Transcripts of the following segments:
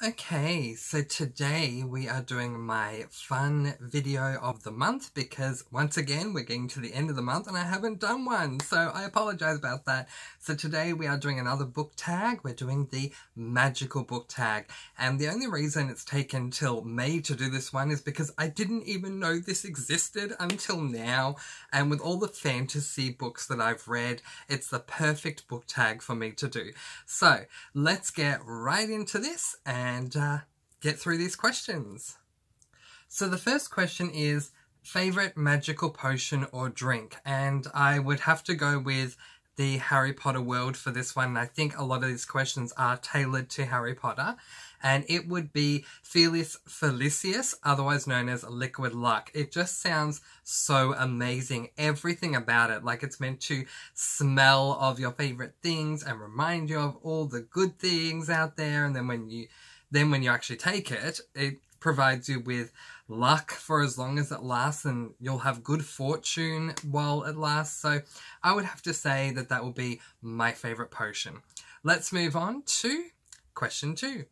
Okay, so today we are doing my fun video of the month because once again we're getting to the end of the month and I haven't done one, so I apologize about that. So today we are doing another book tag. We're doing the magical book tag, and the only reason it's taken till May to do this one is because I didn't even know this existed until now, and with all the fantasy books that I've read, it's the perfect book tag for me to do. So let's get right into this and get through these questions. So the first question is favourite magical potion or drink, and I would have to go with the Harry Potter world for this one. I think a lot of these questions are tailored to Harry Potter, and it would be Felis Felicius, otherwise known as Liquid Luck. It just sounds so amazing. Everything about it, like it's meant to smell of your favourite things and remind you of all the good things out there, and then when you actually take it, it provides you with luck for as long as it lasts, and you'll have good fortune while it lasts. So I would have to say that that will be my favourite potion. Let's move on to question 2.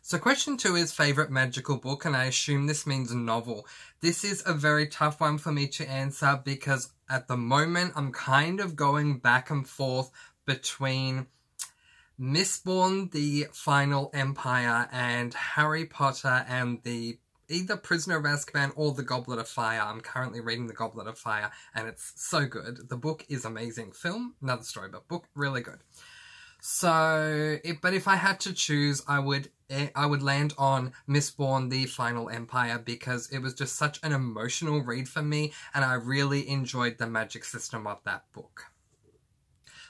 So question 2 is favourite magical book, and I assume this means novel. This is a very tough one for me to answer because at the moment I'm kind of going back and forth between Mistborn, the Final Empire, and Harry Potter and the either Prisoner of Azkaban or the Goblet of Fire. I'm currently reading the Goblet of Fire and it's so good. The book is amazing. Film, another story, but book, really good. So, but if I had to choose, I would land on Mistborn, the Final Empire, because it was just such an emotional read for me and I really enjoyed the magic system of that book.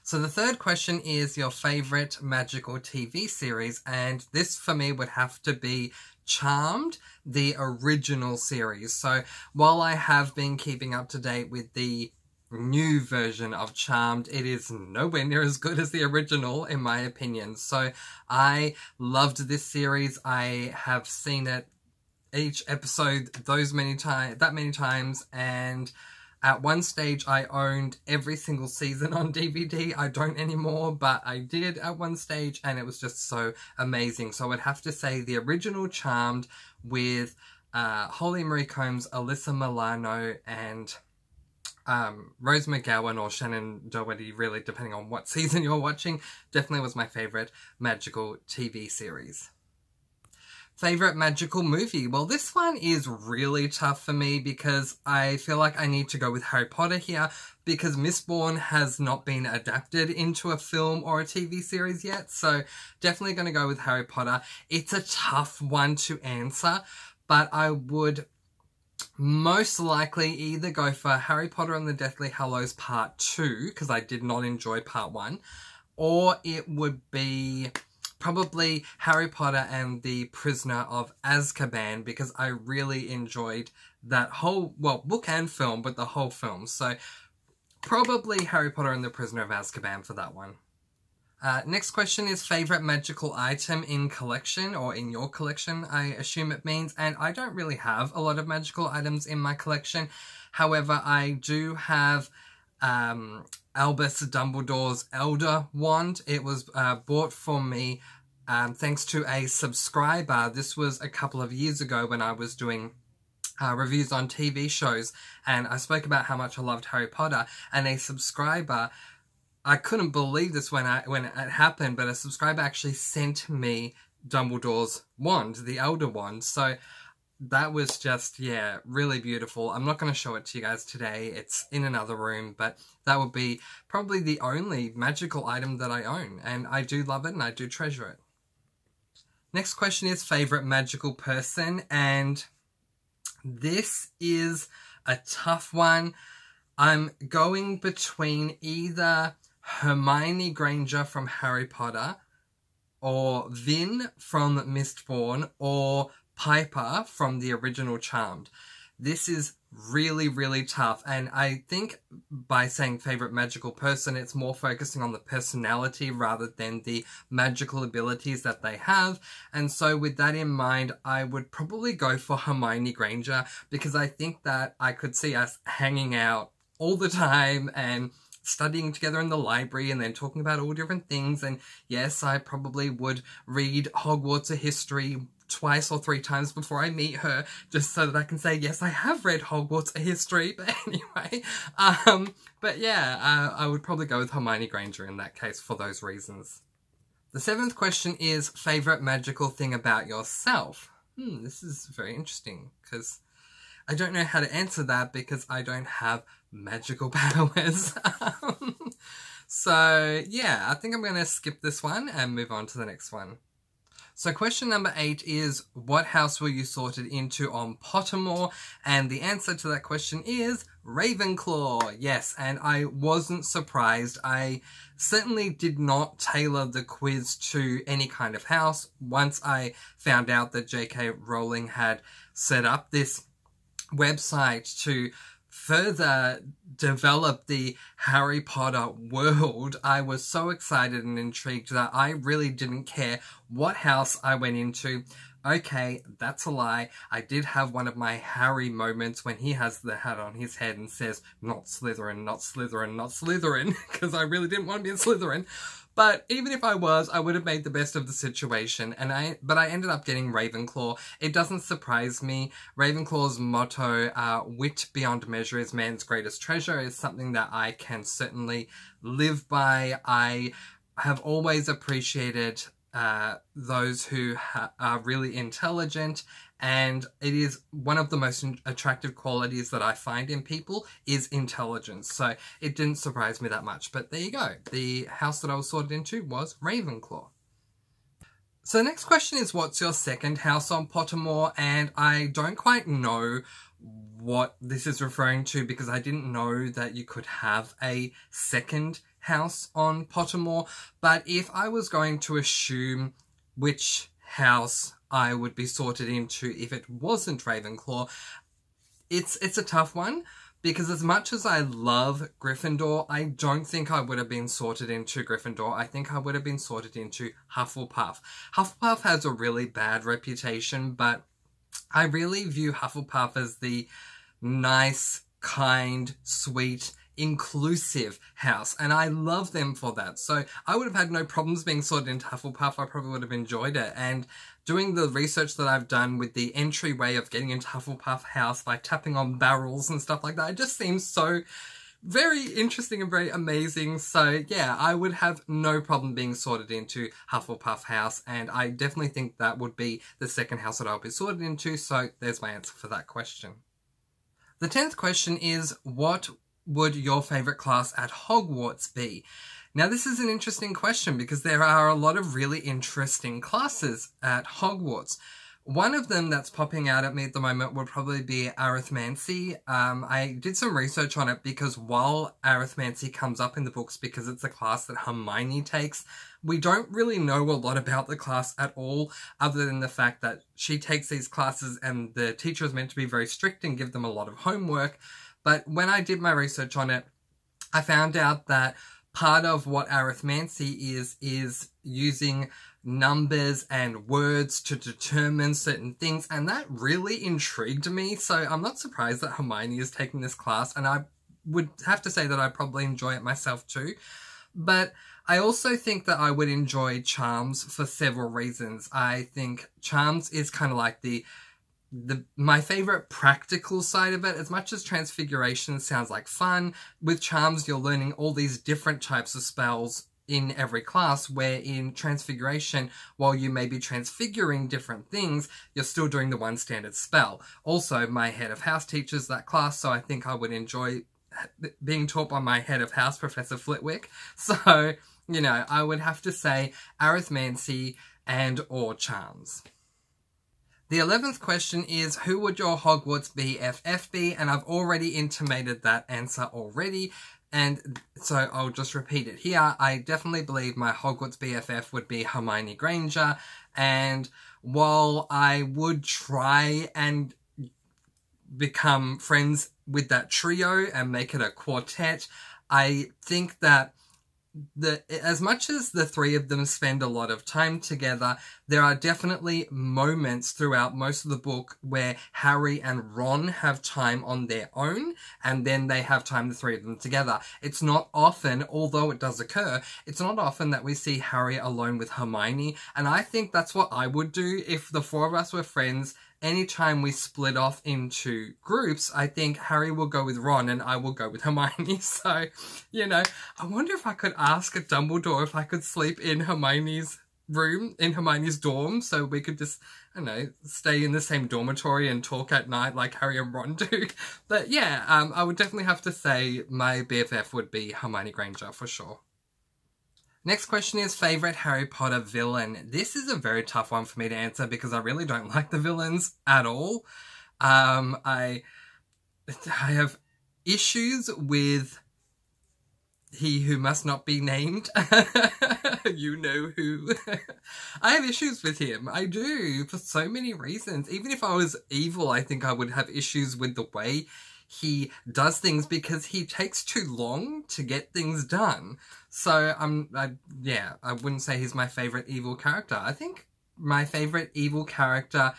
So the third question is your favourite magical TV series, and this for me would have to be Charmed, the original series. So while I have been keeping up to date with the new version of Charmed, it is nowhere near as good as the original in my opinion. So I loved this series. I have seen it each episode that many times, and at one stage, I owned every single season on DVD. I don't anymore, but I did at one stage, and it was just so amazing. So I would have to say the original Charmed with Holly Marie Combs, Alyssa Milano, and Rose McGowan or Shannon Doherty, really, depending on what season you're watching, definitely was my favourite magical TV series. Favourite magical movie? Well, this one is really tough for me because I feel like I need to go with Harry Potter here because Mistborn has not been adapted into a film or a TV series yet, so definitely going to go with Harry Potter. It's a tough one to answer, but I would most likely either go for Harry Potter and the Deathly Hallows Part 2, because I did not enjoy Part 1, or it would be probably Harry Potter and the Prisoner of Azkaban, because I really enjoyed that whole, well, book and film, but the whole film. So probably Harry Potter and the Prisoner of Azkaban for that one. Next question is favourite magical item in collection, or in your collection, I assume it means. And I don't really have a lot of magical items in my collection. However, I do have Albus Dumbledore's Elder Wand. It was bought for me thanks to a subscriber. This was a couple of years ago when I was doing reviews on TV shows, and I spoke about how much I loved Harry Potter, and a subscriber, I couldn't believe this when it happened, but a subscriber actually sent me Dumbledore's wand, the Elder Wand. So that was just, yeah, really beautiful. I'm not going to show it to you guys today. It's in another room, but that would be probably the only magical item that I own, and I do love it and I do treasure it. Next question is favourite magical person, and this is a tough one. I'm going between either Hermione Granger from Harry Potter, or Vin from Mistborn, or Piper from the original Charmed. This is really, really tough, and I think by saying favourite magical person, it's more focusing on the personality rather than the magical abilities that they have. And so with that in mind, I would probably go for Hermione Granger, because I think that I could see us hanging out all the time and studying together in the library and then talking about all different things. And yes, I probably would read Hogwarts A History twice or 3 times before I meet her, just so that I can say, yes, I have read Hogwarts A History. But anyway, but yeah, I would probably go with Hermione Granger in that case for those reasons. The 7th question is, favourite magical thing about yourself? This is very interesting, because I don't know how to answer that because I don't have magical powers. So yeah, I think I'm going to skip this one and move on to the next one. So question number 8 is, what house were you sorted into on Pottermore? And the answer to that question is Ravenclaw. Yes, and I wasn't surprised. I certainly did not tailor the quiz to any kind of house. Once I found out that J.K. Rowling had set up this website to further develop the Harry Potter world, I was so excited and intrigued that I really didn't care what house I went into. Okay, that's a lie. I did have one of my Harry moments when he has the hat on his head and says, "Not Slytherin, not Slytherin, not Slytherin," because I really didn't want to be a Slytherin. But even if I was, I would have made the best of the situation, but I ended up getting Ravenclaw. It doesn't surprise me. Ravenclaw's motto, wit beyond measure is man's greatest treasure, is something that I can certainly live by. I have always appreciated those who are really intelligent, and it is one of the most attractive qualities that I find in people is intelligence. So it didn't surprise me that much. But there you go. The house that I was sorted into was Ravenclaw. So the next question is, what's your second house on Pottermore? And I don't quite know what this is referring to because I didn't know that you could have a second house on Pottermore. But if I was going to assume which house I would be sorted into if it wasn't Ravenclaw, it's a tough one, because as much as I love Gryffindor, I don't think I would have been sorted into Gryffindor. I think I would have been sorted into Hufflepuff. Hufflepuff has a really bad reputation, but I really view Hufflepuff as the nice, kind, sweet, inclusive house, and I love them for that. So I would have had no problems being sorted into Hufflepuff. I probably would have enjoyed it. And doing the research that I've done with the entryway of getting into Hufflepuff house by tapping on barrels and stuff like that, it just seems so very interesting and very amazing. So yeah, I would have no problem being sorted into Hufflepuff house, and I definitely think that would be the second house that I'll be sorted into. So there's my answer for that question. The 10th question is, what would your favourite class at Hogwarts be? Now this is an interesting question because there are a lot of really interesting classes at Hogwarts. One of them that's popping out at me at the moment would probably be Arithmancy. I did some research on it because while Arithmancy comes up in the books because it's a class that Hermione takes, we don't really know a lot about the class at all, other than the fact that she takes these classes and the teacher is meant to be very strict and give them a lot of homework. But when I did my research on it, I found out that part of what Arithmancy is using numbers and words to determine certain things, and that really intrigued me. So I'm not surprised that Hermione is taking this class, and I would have to say that I probably enjoy it myself too. But I also think that I would enjoy Charms for several reasons. I think Charms is kind of like my favourite practical side of it. As much as Transfiguration sounds like fun, with Charms you're learning all these different types of spells in every class, where in Transfiguration, while you may be transfiguring different things, you're still doing the one standard spell. Also, my head of house teaches that class, so I think I would enjoy being taught by my head of house, Professor Flitwick. So, you know, I would have to say Arithmancy and or Charms. The 11th question is, who would your Hogwarts BFF be? And I've already intimated that answer already, and so I'll just repeat it here. I definitely believe my Hogwarts BFF would be Hermione Granger, and while I would try and become friends with that trio and make it a quartet, I think that as much as the three of them spend a lot of time together, there are definitely moments throughout most of the book where Harry and Ron have time on their own, and then they have time, the three of them together. It's not often, although it does occur, it's not often that we see Harry alone with Hermione, and I think that's what I would do if the four of us were friends. Anytime we split off into groups, I think Harry will go with Ron and I will go with Hermione. So, you know, I wonder if I could ask Dumbledore if I could sleep in Hermione's room, in Hermione's dorm, so we could just, I don't know, stay in the same dormitory and talk at night like Harry and Ron do. But yeah, I would definitely have to say my BFF would be Hermione Granger for sure. Next question is favourite Harry Potter villain. This is a very tough one for me to answer because I really don't like the villains at all. I have issues with He Who Must Not Be Named. You know who. I have issues with him. I do, for so many reasons. Even if I was evil, I think I would have issues with the way he does things because he takes too long to get things done. So, I wouldn't say he's my favourite evil character. I think my favourite evil character,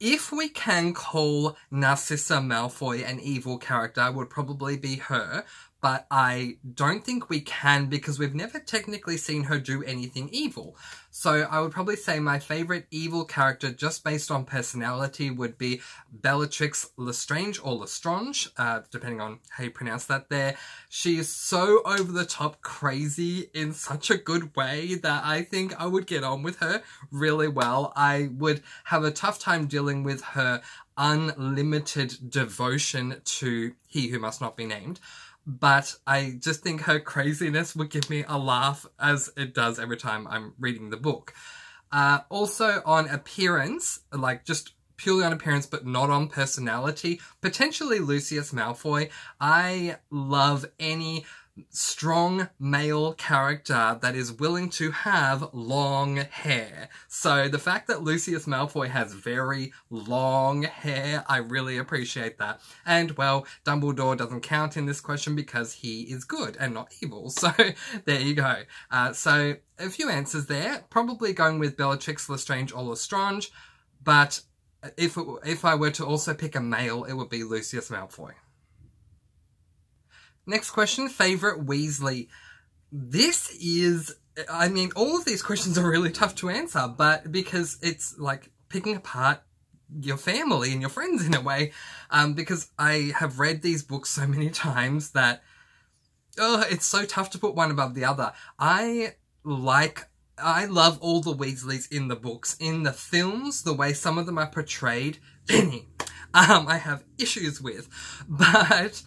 if we can call Narcissa Malfoy an evil character, would probably be her. But I don't think we can because we've never technically seen her do anything evil. So I would probably say my favourite evil character, just based on personality, would be Bellatrix Lestrange, or Lestrange, depending on how you pronounce that there. She is so over-the-top crazy in such a good way that I think I would get on with her really well. I would have a tough time dealing with her unlimited devotion to He Who Must Not Be Named. But I just think her craziness would give me a laugh, as it does every time I'm reading the book. Also on appearance, like just purely on appearance but not on personality, potentially Lucius Malfoy. I love any strong male character that is willing to have long hair. So the fact that Lucius Malfoy has very long hair, I really appreciate that. And, well, Dumbledore doesn't count in this question because he is good and not evil. So there you go. So a few answers there. Probably going with Bellatrix Lestrange or Lestrange, but if I were to also pick a male, it would be Lucius Malfoy. Next question, favourite Weasley. This is, I mean, all of these questions are really tough to answer, but because it's like picking apart your family and your friends in a way, because I have read these books so many times that, it's so tough to put one above the other. I love all the Weasleys in the books. In the films, the way some of them are portrayed, I have issues with, but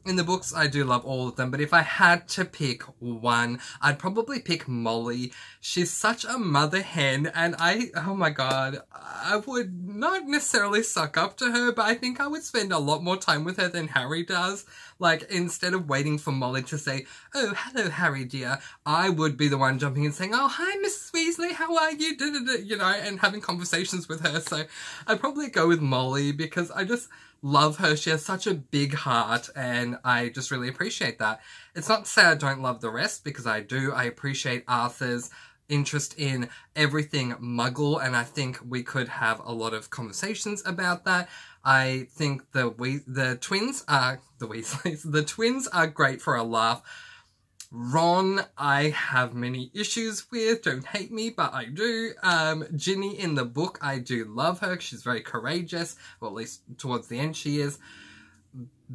in the books, I do love all of them, but if I had to pick one, I'd probably pick Molly. She's such a mother hen, and oh my god, I would not necessarily suck up to her, but I think I would spend a lot more time with her than Harry does. Like, instead of waiting for Molly to say, "Oh, hello, Harry, dear," I would be the one jumping in saying, "Oh, hi, Mrs. Weasley, how are you?" You know, and having conversations with her. So I'd probably go with Molly because I just love her. She has such a big heart, and I just really appreciate that. It's not to say I don't love the rest, because I do. I appreciate Arthur's interest in everything Muggle, and I think we could have a lot of conversations about that. I think the twins are the Weasleys. The twins are great for a laugh. Ron, I have many issues with. Don't hate me, but I do. Ginny in the book, I do love her. She's very courageous, or at least towards the end she is.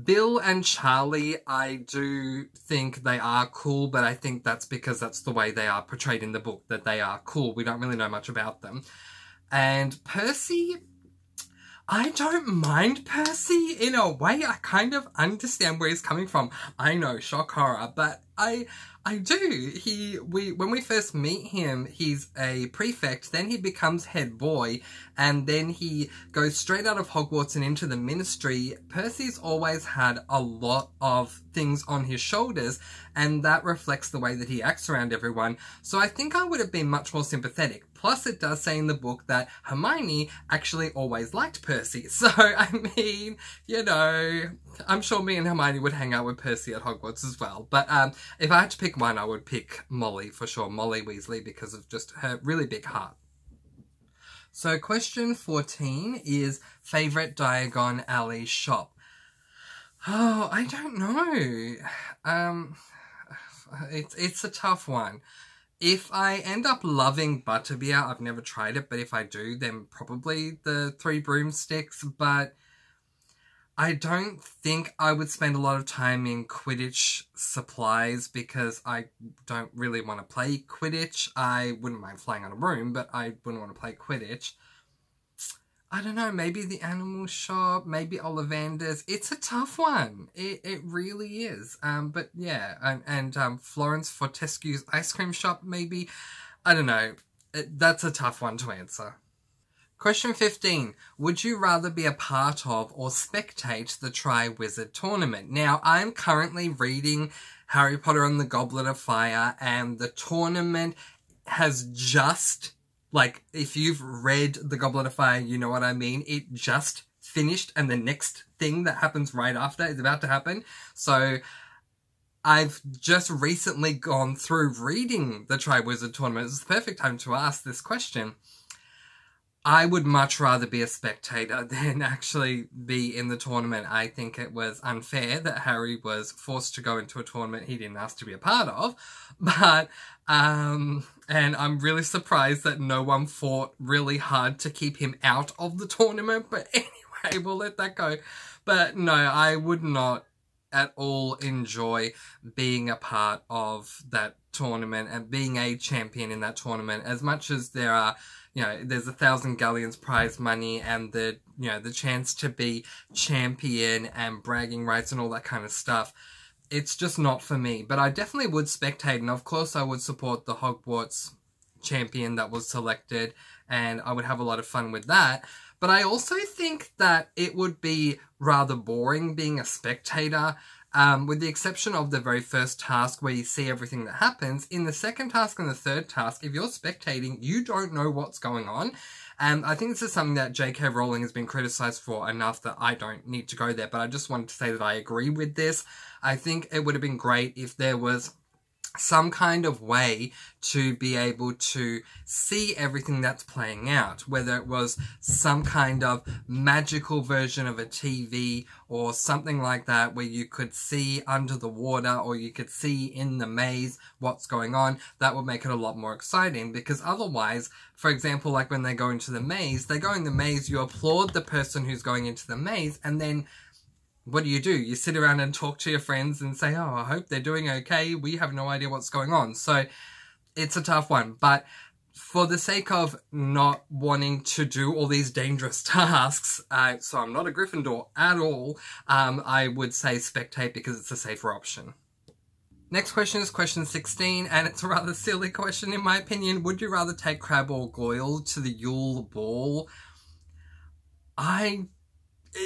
Bill and Charlie, I do think they are cool, but I think that's because that's the way they are portrayed in the book, that they are cool. We don't really know much about them. And Percy, I don't mind Percy in a way. I kind of understand where he's coming from. I know, shock horror, but I do. When we first meet him, he's a prefect, then he becomes head boy, and then he goes straight out of Hogwarts and into the Ministry. Percy's always had a lot of things on his shoulders, and that reflects the way that he acts around everyone. So I think I would have been much more sympathetic. Plus, it does say in the book that Hermione actually always liked Percy. So, I mean, you know, I'm sure me and Hermione would hang out with Percy at Hogwarts as well. But if I had to pick one, I would pick Molly for sure. Molly Weasley, because of just her really big heart. So, question 14 is favourite Diagon Alley shop. Oh, I don't know. It's a tough one. If I end up loving Butterbeer, I've never tried it, but if I do, then probably the Three Broomsticks, but I don't think I would spend a lot of time in Quidditch supplies because I don't really want to play Quidditch. I wouldn't mind flying on a broom, but I wouldn't want to play Quidditch. I don't know, maybe the animal shop, maybe Ollivander's. It's a tough one. It really is. But yeah, and Florence Fortescue's ice cream shop, maybe. I don't know. That's a tough one to answer. Question 15. Would you rather be a part of or spectate the Triwizard Tournament? Now, I'm currently reading Harry Potter and the Goblet of Fire, and the tournament has just... Like, if you've read The Goblet of Fire, you know what I mean. It just finished, and the next thing that happens right after is about to happen. So, I've just recently gone through reading the Triwizard Tournament. It's the perfect time to ask this question. I would much rather be a spectator than actually be in the tournament. I think it was unfair that Harry was forced to go into a tournament he didn't ask to be a part of. But, and I'm really surprised that no one fought really hard to keep him out of the tournament. But anyway, we'll let that go. But no, I would not at all enjoy being a part of that tournament and being a champion in that tournament. As much as there are, you know, there's 1,000 galleons prize money and the, you know, the chance to be champion and bragging rights and all that kind of stuff. It's just not for me. But I definitely would spectate, and of course I would support the Hogwarts champion that was selected, and I would have a lot of fun with that. But I also think that it would be rather boring being a spectator, with the exception of the very first task where you see everything that happens. In the second task and the third task, if you're spectating, you don't know what's going on. And I think this is something that J.K. Rowling has been criticised for enough that I don't need to go there. But I just wanted to say that I agree with this. I think it would have been great if there was some kind of way to be able to see everything that's playing out, whether it was some kind of magical version of a TV or something like that where you could see under the water or you could see in the maze what's going on. That would make it a lot more exciting, because otherwise, for example, like when they go into the maze, you applaud the person who's going into the maze, and then what do? You sit around and talk to your friends and say, oh, I hope they're doing okay. We have no idea what's going on. So it's a tough one. But for the sake of not wanting to do all these dangerous tasks, so I'm not a Gryffindor at all, I would say spectate because it's a safer option. Next question is question 16, and it's a rather silly question in my opinion. Would you rather take Crabbe or Goyle to the Yule Ball?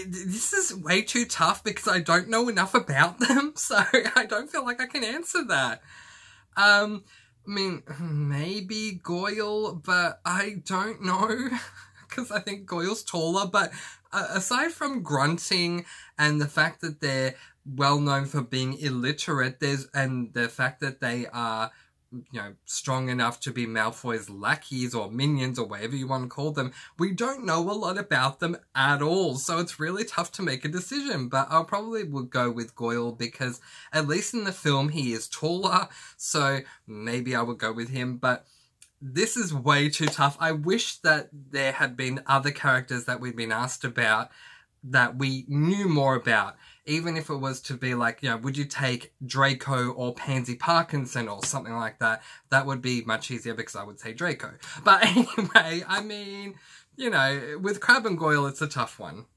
This is way too tough because I don't know enough about them, so I don't feel like I can answer that. I mean, maybe Goyle, but I don't know, because I think Goyle's taller, but aside from grunting and the fact that they're well known for being illiterate, and the fact that they are, you know, strong enough to be Malfoy's lackeys or minions or whatever you want to call them, we don't know a lot about them at all. So it's really tough to make a decision, but I'll probably would go with Goyle because at least in the film he is taller, so maybe I would go with him. But this is way too tough. I wish that there had been other characters that we'd been asked about that we knew more about. Even if it was to be like, you know, would you take Draco or Pansy Parkinson or something like that? That would be much easier because I would say Draco. But anyway, I mean, you know, with Crabbe and Goyle, it's a tough one.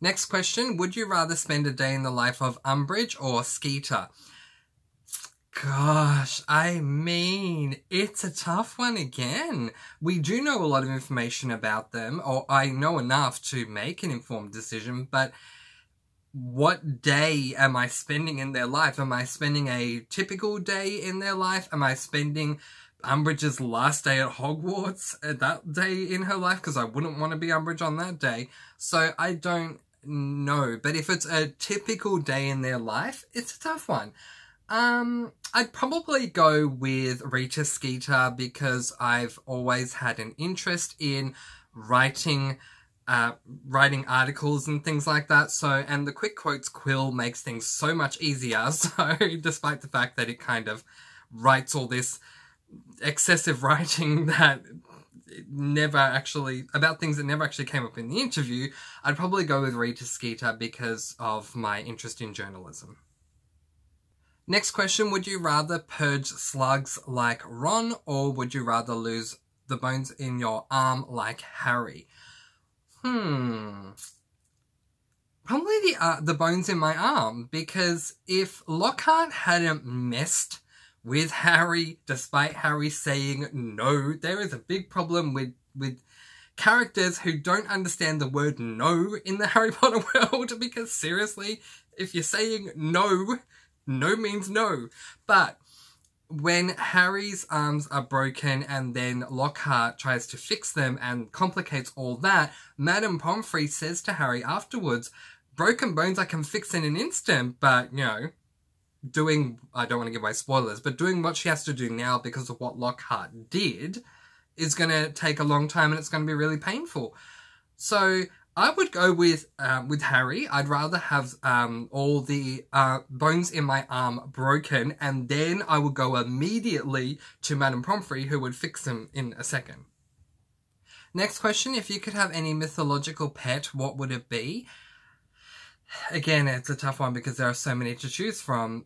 Next question, would you rather spend a day in the life of Umbridge or Skeeter? Gosh, I mean, it's a tough one again. We do know a lot of information about them, or I know enough to make an informed decision, but what day am I spending in their life? Am I spending a typical day in their life? Am I spending Umbridge's last day at Hogwarts, that day in her life, because I wouldn't want to be Umbridge on that day. So I don't know. But if it's a typical day in their life, it's a tough one. I'd probably go with Rita Skeeter because I've always had an interest in writing articles and things like that. So, and the quick quotes quill makes things so much easier. So, despite the fact that it kind of writes all this excessive writing that never actually, about things that never actually came up in the interview, I'd probably go with Rita Skeeter because of my interest in journalism. Next question, would you rather purge slugs like Ron, or would you rather lose the bones in your arm like Harry? Probably the bones in my arm, because if Lockhart hadn't messed with Harry, despite Harry saying no, there is a big problem with characters who don't understand the word no in the Harry Potter world, because seriously, if you're saying no, no means no. But when Harry's arms are broken and then Lockhart tries to fix them and complicates all that, Madame Pomfrey says to Harry afterwards, broken bones I can fix in an instant, but, you know, I don't want to give away spoilers, but doing what she has to do now because of what Lockhart did is going to take a long time and it's going to be really painful. So I would go with Harry. I'd rather have all the bones in my arm broken, and then I would go immediately to Madame Pomfrey, who would fix them in a second. Next question, if you could have any mythological pet, what would it be? Again, it's a tough one because there are so many to choose from.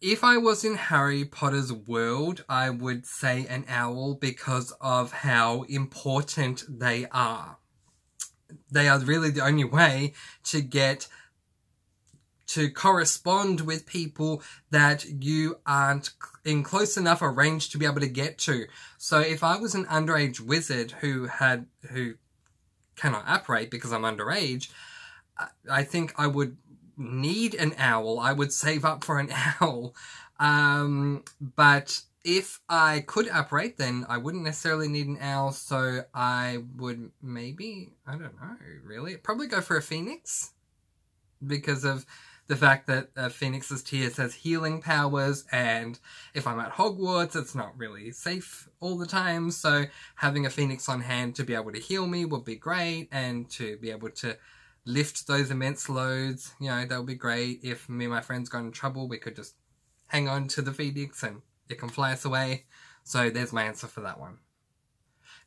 If I was in Harry Potter's world, I would say an owl because of how important they are. They are really the only way to get to correspond with people that you aren't in close enough a range to be able to get to. So if I was an underage wizard who cannot apparate because I'm underage, I think I would need an owl. I would save up for an owl. But if I could apparate, then I wouldn't necessarily need an owl, so I would maybe, I don't know, really, probably go for a phoenix, because of the fact that a phoenix's tears has healing powers, and if I'm at Hogwarts, it's not really safe all the time, so having a phoenix on hand to be able to heal me would be great, and to be able to lift those immense loads, you know, that would be great. If me and my friends got in trouble, we could just hang on to the phoenix and it can fly us away. So there's my answer for that one.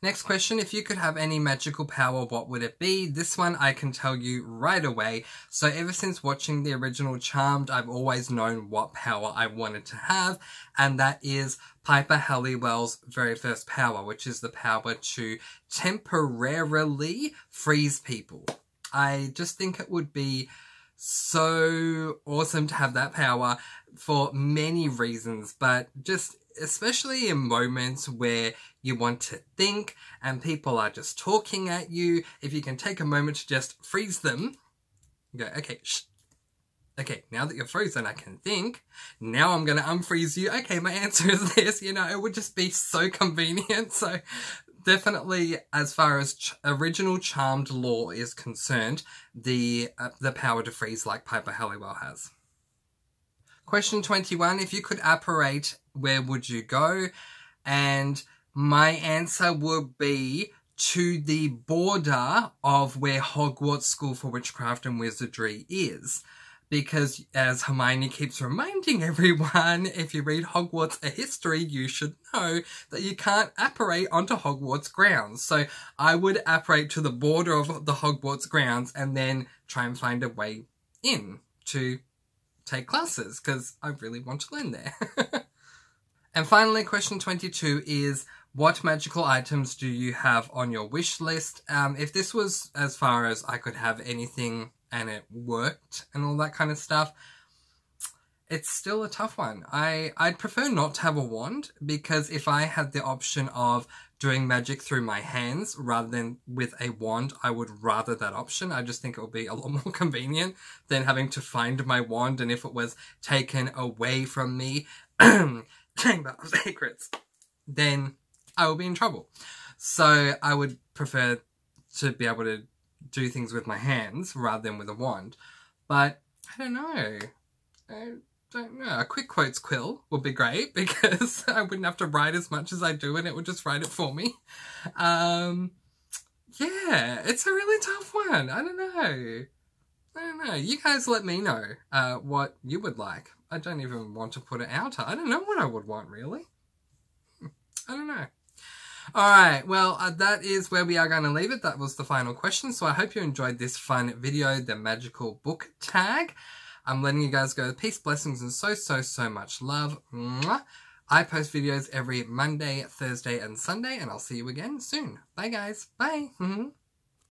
Next question, if you could have any magical power, what would it be? This one I can tell you right away. So ever since watching the original Charmed, I've always known what power I wanted to have, and that is Piper Halliwell's very first power, which is the power to temporarily freeze people. I just think it would be so awesome to have that power for many reasons, but just especially in moments where you want to think and people are just talking at you, if you can take a moment to just freeze them, go, okay, shh. Okay, now that you're frozen, I can think. Now I'm going to unfreeze you. Okay, my answer is this. You know, it would just be so convenient. So definitely, as far as original Charmed lore is concerned, the power to freeze like Piper Halliwell has. Question 21, if you could apparate, where would you go? And my answer would be to the border of where Hogwarts School for Witchcraft and Wizardry is. Because, as Hermione keeps reminding everyone, if you read Hogwarts A History, you should know that you can't apparate onto Hogwarts grounds. So I would apparate to the border of the Hogwarts grounds and then try and find a way in to take classes, because I really want to learn there. And finally, question 22 is, what magical items do you have on your wish list? If this was as far as I could have anything and it worked and all that kind of stuff, it's still a tough one. I'd prefer not to have a wand, because if I had the option of doing magic through my hands rather than with a wand, I would rather that option. I just think it would be a lot more convenient than having to find my wand, and if it was taken away from me, Chamber of Secrets. then I will be in trouble. So I would prefer to be able to do things with my hands rather than with a wand. But I don't know. A quick quotes quill would be great because I wouldn't have to write as much as I do and it would just write it for me. Yeah, it's a really tough one. I don't know. You guys let me know what you would like. I don't even want to put it out. I don't know what I would want, really. I don't know. Alright, well, that is where we are going to leave it. That was the final question. So I hope you enjoyed this fun video, the magical book tag. I'm letting you guys go. Peace, blessings, and so much love. Mwah. I post videos every Monday, Thursday, and Sunday, and I'll see you again soon. Bye, guys. Bye.